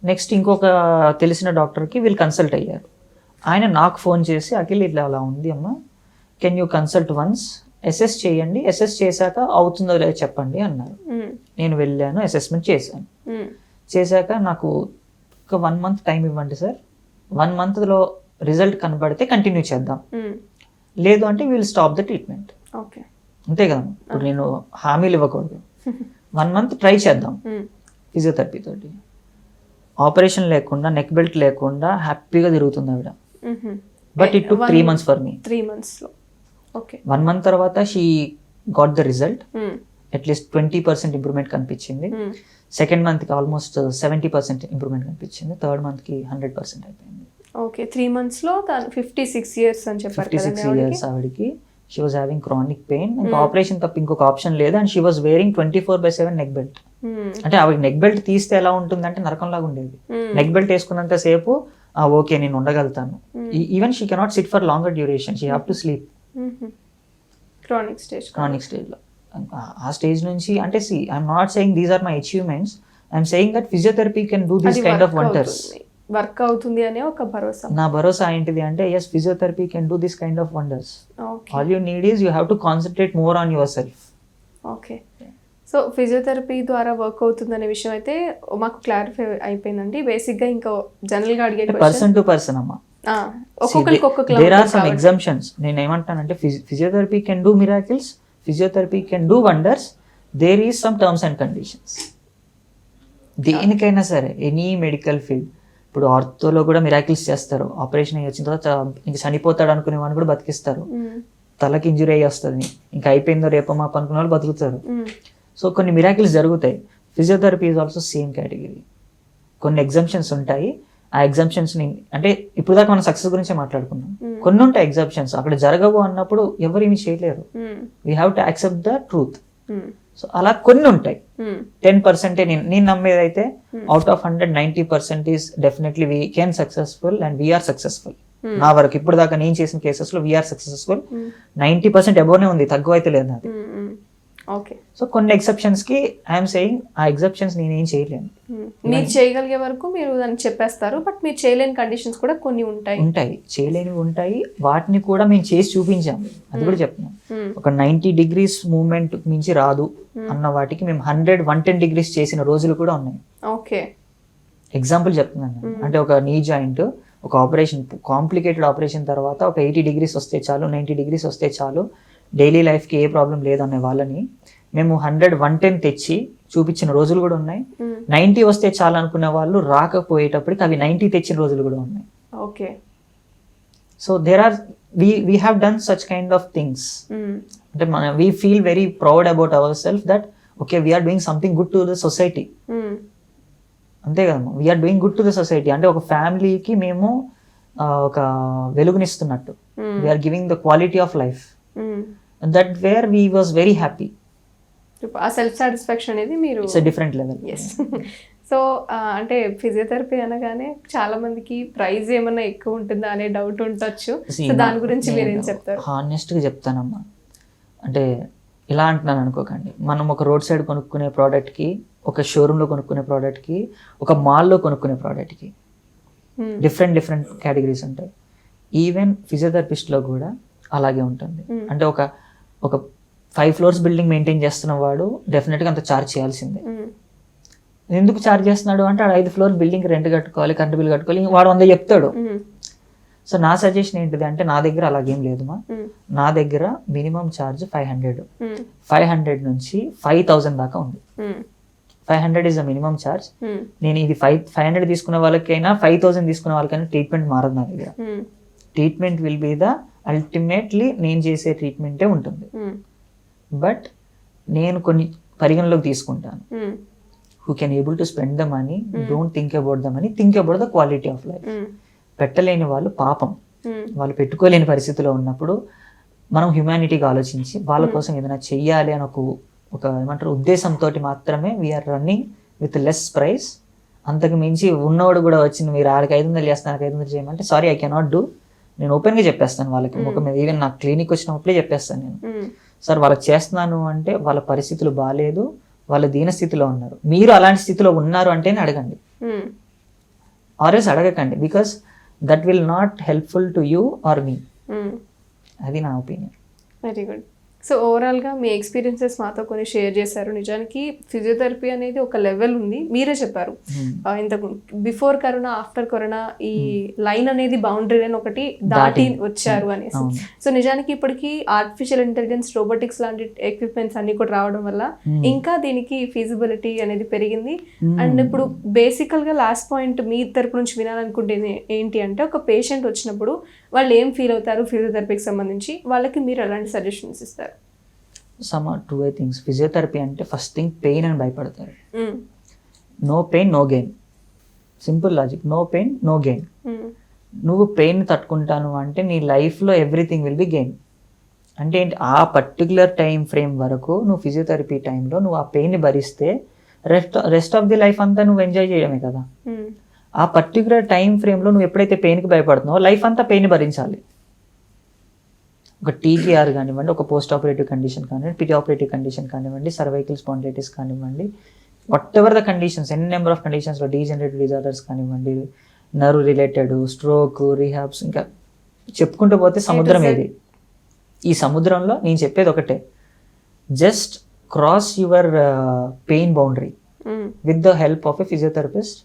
Next ఇంకొక తెలిసిన డాక్టర్కి వీళ్ళు కన్సల్ట్ అయ్యారు. ఆయన నాకు ఫోన్ చేసి అఖిల్ ఇట్లా అలా ఉంది అమ్మా, can you consult once, assess చేయండి, అసెస్ చేశాక అవుతుందో లేదో చెప్పండి అన్నారు. నేను వెళ్ళాను, అసెస్మెంట్ చేశాను. చేశాక నాకు ఒక 1 month టైం ఇవ్వండి సార్, 1 monthలో రిజల్ట్ కనబడితే కంటిన్యూ చేద్దాం, లేదు అంటే విల్ స్టాప్ ద ట్రీట్మెంట్. అంతే కదా. ఇప్పుడు నేను హామీలు ఇవ్వకూడదు. 1 month ట్రై చేద్దాం ఫిజియోథెరపీ తోటి. ఆపరేషన్ లేకుండా, నెక్ బెల్ట్ లేకుండా హ్యాపీగా తిరుగుతుంది ఆవిడ. But it took 3 months for me. 3 months. 1 month తర్వాత she got the result. At least 20% improvement కనిపించింది. సెకండ్ మంత్కి ఆల్మోస్ట్ 70% ఇంప్రూవ్మెంట్ కనిపించింది. థర్డ్ మంత్కి 100% అయిపోయింది. ఓకే, 3 monthsలో తను 56 years అని చెప్పారు 56 years ఆవిడకి. She was having chronic pain. ఇంకా ఆపరేషన్ తప్ప ఇంకొక ఆప్షన్ లేదు. And she was wearing 24/7 neck belt. అంటే ఆవిడ నెక్ బెల్ట్ తీస్తే ఎలా ఉంటుంది అంటే నరకంలాగా ఉండేది. నెక్ బెల్ట్ వేసుకున్నంత సేపు ఓకే నేను ఉండగలుగుతాను. Even she cannot sit for longer duration, she have to sleep. Chronic స్టేజ్లో ఆ స్టేజ్ నుంచి అంటే see I'm not saying these are my achievements, I'm saying that physiotherapy can do this kind of wonders. Work అవుతుంది అనే ఒక భరోసా. నా భరోసా ఏంటిది అంటే yes, physiotherapy can do this kind of wonders. All you need is you have to concentrate more on your self. Okay, so physiotherapy ద్వారా work అవుతుంది అనే విషయం అయితే మాకు క్లారిఫై అయిపోయిందండి. బేసిక్గా ఇంకా జనరల్గా అడిగే పర్సన్ టు పర్సన్ అమ్మా, ఒక్కొక్కరికి ఒక్కొక్క దేర్ ఆర్ సమ్ ఎగ్జామ్షన్స్. నేను ఏమంటానంటే physiotherapy can do miracles, physiotherapy can do wonders, there is some terms and conditions. దేనికైనా సరే ఎనీ మెడికల్ ఫీల్డ్, ఇప్పుడు ఆర్థోలో కూడా మిరాకిల్స్ చేస్తారు. ఆపరేషన్ అయ్యి వచ్చిన తర్వాత ఇంక చనిపోతాడు అనుకునే వాడిని కూడా బతికిస్తారు. తలకి ఇంజురీ అయ్యి వస్తుంది, ఇంకా అయిపోయిందో రేపో మాపు అనుకునే వాళ్ళు బతుకుతారు. సో కొన్ని మిరాకిల్స్ జరుగుతాయి. Physiotherapy is also same category. కొన్ని ఎగ్జామ్షన్స్ ఉంటాయి. ఆ ఎగ్జామ్షన్స్ని అంటే ఇప్పుడు దాకా మనం సక్సెస్ గురించే మాట్లాడుకున్నాం. కొన్ని ఉంటాయి ఎగ్జామ్షన్స్, అక్కడ జరగవు అన్నప్పుడు ఎవరు ఏమి చేయలేరు. We have to accept the truth. So అలా కొన్ని ఉంటాయి. 10% నేను నమ్మేది అయితే out of 100 90% is definitely we can successful and we are successful. నా వరకు ఇప్పుడు దాకా నేను చేసిన కేసెస్ లో వీఆర్ సక్సెస్ఫుల్. 90% అబోనే ఉంది, తక్కువ అయితే లేదు నాది. ఓకే, సో కొన్ని ఎక్సెప్షన్స్ కి ఐఎమ్ సేయింగ్ ఆ ఎక్సెప్షన్స్ నేనేం చేయలేను. మీరు చేయగలిగే వరకు మీరు దాన్ని చెప్పేస్తారు, బట్ మీరు చేయలేని కండిషన్స్ కూడా కొన్ని ఉంటాయి. చేయలేనివి ఉంటాయి, వాటిని కూడా మేము చేసి చూపించాము. అది కూడా చెప్తున్నాం. ఒక 90 degrees మూవ్మెంట్ మించి రాదు అన్న వాటికి మేము 110 degrees చేసిన రోజులు కూడా ఉన్నాయి. ఓకే, ఎగ్జాంపుల్ చెప్తున్నాను. అంటే ఒక నీ జాయింట్ ఒక ఆపరేషన్, కాంప్లికేటెడ్ ఆపరేషన్ తర్వాత ఒక 80 degrees వస్తే చాలు, 90 degrees వస్తే చాలు, డైలీ లైఫ్కి ఏ ప్రాబ్లం లేదనే వాళ్ళని మేము 110 తెచ్చి చూపించిన రోజులు కూడా ఉన్నాయి. 90 వస్తే చాలు అనుకునే వాళ్ళు రాకపోయేటప్పటికి అవి 90 తెచ్చిన రోజులు కూడా ఉన్నాయి. Okay, so there are we have done such kind of things. అంటే we feel very proud about our self that okay we are doing something good to the society. అంతే కదమ్మా, we are doing good to the society. అంటే ఒక ఫ్యామిలీకి మేము ఒక వెలుగునిస్తున్నట్టు. We are giving the quality of life. That where we was very happy. ఆ self satisfaction అనేది మీరు it's a different level. Yes. So అంటే ఫిజియోథెరపీ అనగానే చాలా మందికి ప్రైస్ ఏమన్నా ఎక్కువ ఉంటుందా అనే డౌట్ ఉండొచ్చు. సో దాని గురించి మీరు ఏం చెప్తారు? హానెస్ట్గా చెప్తానమ్మా, అంటే ఇలా అంటున్నాను అనుకోకండి. మనం ఒక రోడ్ సైడ్ కొనుక్కునే ప్రోడక్ట్కి, ఒక షోరూంలో కొనుక్కునే ప్రోడక్ట్కి, ఒక మాల్లో కొనుక్కునే ప్రోడక్ట్కి డిఫరెంట్ కేటగిరీస్ ఉంటాయి. ఈవెన్ ఫిజియోథెరపిస్ట్లో కూడా అలాగే ఉంటుంది. అంటే ఒక 5 floors బిల్డింగ్ మెయింటైన్ చేస్తున్న వాడు డెఫినెట్గా అంత ఛార్జ్ చేయాల్సిందే. ఎందుకు ఛార్జ్ చేస్తున్నాడు అంటే 5 floor బిల్డింగ్ రెంట్ కట్టుకోవాలి, కరెంట్ బిల్ కట్టుకోవాలి, వాడు 100 చెప్తాడు. సో నా సజెషన్ ఏంటిది అంటే, నా దగ్గర అలాగేం లేదు మా, నా దగ్గర మినిమం ఛార్జ్ 500 నుంచి 5000 దాకా ఉంది. 500 ఇస్ ద మినిమం ఛార్జ్. నేను ఇది 500 తీసుకునే వాళ్ళకైనా 5000 తీసుకునే వాళ్ళకైనా ట్రీట్మెంట్ మారదు నా దగ్గర. Treatment will be the ultimately నేను చేసే ట్రీట్మెంటే ఉంటుంది. బట్ నేను కొన్ని పరిగణలోకి తీసుకుంటాను. Who can able to spend the money, don't think about the money, think about the quality of life. పెట్టలేని వాళ్ళు పాపం, వాళ్ళు పెట్టుకోలేని పరిస్థితిలో ఉన్నప్పుడు మనం హ్యుమానిటీగా ఆలోచించి వాళ్ళ కోసం ఏదైనా చెయ్యాలి అని ఒక ఏమంటారు ఉద్దేశంతో మాత్రమే we are running with less price. అంతకు మించి ఉన్నవాడు కూడా వచ్చి మీరు 500 చేస్తాను 500 చేయమంటే సారీ ఐ కెనాట్ డూ. నేను ఓపెన్గా చెప్పేస్తాను వాళ్ళకి ముఖం మీద. ఈవెన్ నా క్లినిక్ వచ్చినప్పుడే చెప్పేస్తాను నేను, సార్ వాళ్ళకి చేస్తున్నాను అంటే వాళ్ళ పరిస్థితులు బాగాలేదు, వాళ్ళ దీనస్థితిలో ఉన్నారు, మీరు అలాంటి స్థితిలో ఉన్నారు అంటేనే అడగండి, ఆర్ఎస్ అడగకండి. Because that will not helpful to you or me. అది నా ఒపీనియన్. Very good. సో ఓవరాల్గా మీ ఎక్స్పీరియన్సెస్ మాతో కొన్ని షేర్ చేశారు. నిజానికి ఫిజియోథెరపీ అనేది ఒక లెవెల్ ఉంది, మీరే చెప్పారు ఇంతకు బిఫోర్ కరోనా ఆఫ్టర్ కరోనా ఈ లైన్ అనేది బౌండరీ అని ఒకటి దాటి వచ్చారు అనేసి. సో నిజానికి ఇప్పటికి ఆర్టిఫిషియల్ ఇంటెలిజెన్స్, రోబోటిక్స్ లాంటి ఎక్విప్మెంట్స్ అన్ని కూడా రావడం వల్ల ఇంకా దీనికి ఫీజిబిలిటీ అనేది పెరిగింది. అండ్ ఇప్పుడు బేసికల్గా లాస్ట్ పాయింట్ మీ తరపు నుంచి వినాలనుకుంటేది ఏంటి అంటే, ఒక పేషెంట్ వచ్చినప్పుడు వాళ్ళు ఏం ఫీల్ అవుతారు ఫిజియోథెరపీకి సంబంధించి, వాళ్ళకి మీరు ఎలాంటి సజెషన్స్ ఇస్తారు? Two things. ఫిజియోథెరపీ అంటే ఫస్ట్ థింగ్ పెయిన్ అని భయపడతారు. No pain no gain, simple logic. No pain no gain. నువ్వు పెయిన్ తట్టుకుంటాను అంటే నీ లైఫ్లో ఎవ్రీథింగ్ విల్ బి గెయిన్. అంటే ఏంటి, ఆ పర్టికులర్ టైం ఫ్రేమ్ వరకు నువ్వు ఫిజియోథెరపీ టైంలో నువ్వు ఆ పెయిన్ని భరిస్తే రెస్ట్ ఆఫ్ ది లైఫ్ అంతా నువ్వు ఎంజాయ్ చేయడమే కదా. ఆ పర్టికులర్ టైం ఫ్రేమ్లో నువ్వు ఎప్పుడైతే పెయిన్కి భయపడుతున్నావో లైఫ్ అంతా పెయిన్ భరించాలి. ఒక టీటీఆర్ కానివ్వండి, ఒక పోస్ట్ ఆపరేటివ్ కండిషన్ కానివ్వండి, పిటి ఆపరేటివ్ కండిషన్ కానివ్వండి, సర్వైకల్ స్పాండిలైటిస్ కానివ్వండి, whatever the conditions, n number of కండిషన్స్లో, డీజనరేటివ్ డిజార్డర్స్ కానివ్వండి, నర్వ్ రిలేటెడ్, స్ట్రోక్, రీహాబ్స్, ఇంకా చెప్పుకుంటూ పోతే సముద్రం ఏది. ఈ సముద్రంలో నేను చెప్పేది ఒకటే, just cross your pain boundary with the help of a physiotherapist.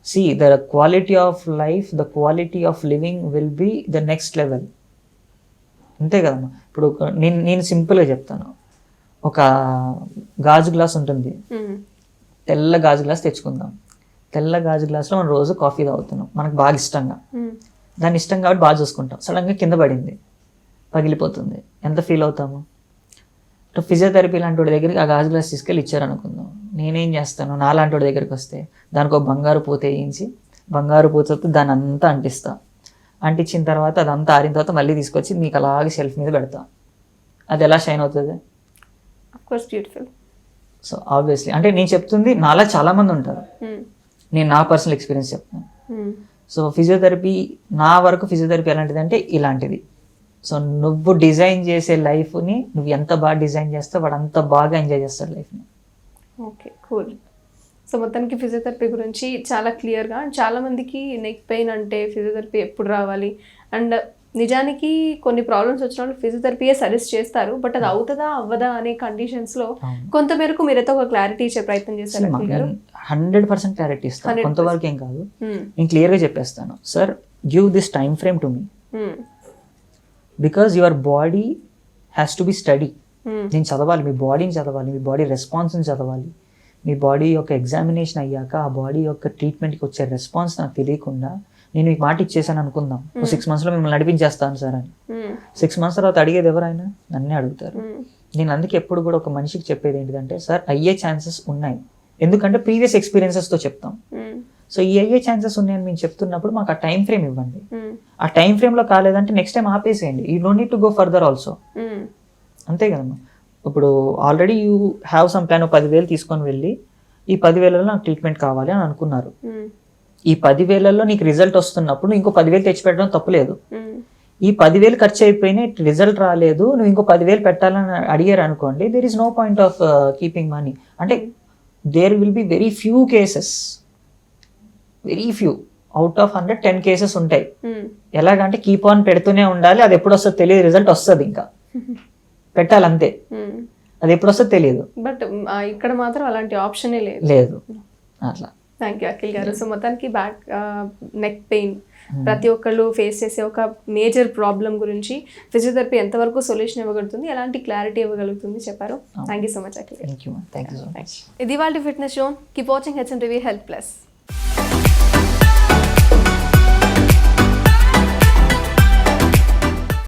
See, the quality of life, the quality of living will be the next level. అంతే కదమ్మా. ఇప్పుడు నేను సింపుల్గా చెప్తాను. ఒక గాజు గ్లాస్ ఉంటుంది, తెల్ల గాజు గ్లాస్ తెచ్చుకుందాం. తెల్ల గాజు గ్లాస్లో మనం రోజు కాఫీ తాగుతున్నాం, మనకు బాగా ఇష్టంగా. దాన్ని ఇష్టం కాబట్టి బాగా చూసుకుంటాం. సడన్గా కింద పడింది, పగిలిపోతుంది, ఎంత ఫీల్ అవుతాము. ఫిజియోథెరపీ లాంటి వాడి దగ్గరికి ఆ గాజు గ్లాస్ తీసుకెళ్ళి ఇచ్చారనుకుందాం. నేనేం చేస్తాను, నాలాంటి వాడి దగ్గరికి వస్తే దానికి ఒక బంగారు పూత వేయించి, బంగారు పూతతో దాన్ని అంతా అంటిస్తా. అంటించిన తర్వాత అదంతా ఆరిన తర్వాత మళ్ళీ తీసుకొచ్చి మీకు అలాగే షెల్ఫ్ మీద పెడతా. అది ఎలా షైన్ అవుతుంది? బ్యూటిఫుల్. సో ఆబ్వియస్లీ, అంటే నేను చెప్తుంది నాలా చాలామంది ఉంటారు, నేను నా పర్సనల్ ఎక్స్పీరియన్స్ చెప్తాను. సో ఫిజియోథెరపీ, నా వరకు ఫిజియోథెరపీ ఎలాంటిది అంటే ఇలాంటిది. సో నువ్వు డిజైన్ చేసే లైఫ్ని నువ్వు ఎంత బాగా డిజైన్ చేస్తావు, వాడు అంత బాగా ఎంజాయ్ చేస్తాడు లైఫ్ని. Okay, cool. సో మొత్తానికి ఫిజియోథెరపీ గురించి చాలా క్లియర్గా, అండ్ చాలామందికి నెక్ పెయిన్ అంటే ఫిజియోథెరపీ ఎప్పుడు రావాలి, అండ్ నిజానికి కొన్ని ప్రాబ్లమ్స్ వచ్చిన వాళ్ళు ఫిజియోథెరపీయే సజెస్ట్ చేస్తారు, బట్ అది అవుతుందా అవ్వదా అనే కండిషన్స్లో కొంతమేరకు మీరైతే ఒక క్లారిటీ ఇచ్చే ప్రయత్నం చేస్తారు. 100% క్లారిటీ ఇస్తాను, కొంతవరకు ఏం కాదు. నేను క్లియర్గా చెప్పేస్తాను, sir give this time frame to me, because your body has to be study. నేను చదవాలి, మీ బాడీని చదవాలి, మీ బాడీ రెస్పాన్స్ని చదవాలి. మీ బాడీ యొక్క ఎగ్జామినేషన్ అయ్యాక ఆ బాడీ యొక్క ట్రీట్మెంట్కి వచ్చే రెస్పాన్స్ నాకు తెలియకుండా నేను మీకు మాట ఇచ్చేసాను అనుకుందాం, 6 monthsలో మిమ్మల్ని నడిపించేస్తాను సార్ అని. 6 months తర్వాత అడిగేది ఎవరైనా నన్నే అడుగుతారు. నేను అందుకే ఎప్పుడు కూడా ఒక మనిషికి చెప్పేది ఏంటిదంటే, సార్ అయ్యే ఛాన్సెస్ ఉన్నాయి, ఎందుకంటే ప్రీవియస్ ఎక్స్పీరియన్సెస్తో చెప్తాం. సో ఈ అయ్యే ఛాన్సెస్ ఉన్నాయని మేము చెప్తున్నప్పుడు మాకు ఆ టైం ఫ్రేమ్ ఇవ్వండి. ఆ టైం ఫ్రేమ్లో కాలేదంటే నెక్స్ట్ టైం ఆపేసేయండి. You don't need to go further also. అంతే కదమ్మా. ఇప్పుడు already you have some plan, 10,000 తీసుకొని వెళ్ళి ఈ 10,000లో నాకు ట్రీట్మెంట్ కావాలి అని అనుకున్నారు. ఈ 10,000లో నీకు రిజల్ట్ వస్తున్నప్పుడు ఇంకో 10,000 తెచ్చిపెట్టడం తప్పులేదు. ఈ 10,000 ఖర్చు అయిపోయినాయి, రిజల్ట్ రాలేదు, నువ్వు ఇంకో 10,000 పెట్టాలని అడిగారు అనుకోండి, there is no point of keeping money. అంటే there will be very few cases, very few out of 100 10 cases ఉంటాయి. ఎలాగంటే కీప్ ఆన్ పెడుతూనే ఉండాలి, అది ఎప్పుడు వస్తుందో తెలియదు, రిజల్ట్ వస్తుంది ఇంకా పెట్టాలంతే, అది ఎప్పుడు వస్తుందో తెలియదు. బట్ ఇక్కడ మాత్రం అలాంటి ఆప్షనే లేదు అట్లా. థ్యాంక్ యూ అఖిల్ గారు. సో మొత్తానికి బ్యాక్ నెక్ పెయిన్ ప్రతి ఒక్కళ్ళు ఫేస్ చేసే ఒక మేజర్ ప్రాబ్లం గురించి ఫిజియోథెరపీ ఎంతవరకు సొల్యూషన్ ఇవ్వగలుగుతుంది, ఎలాంటి క్లారిటీ ఇవ్వగలుగుతుంది చెప్పారు. Thank you so much Akhil. Thank you so much. ఇది వాళ్ళ fitness show. Keep watching HM TV Health Plus.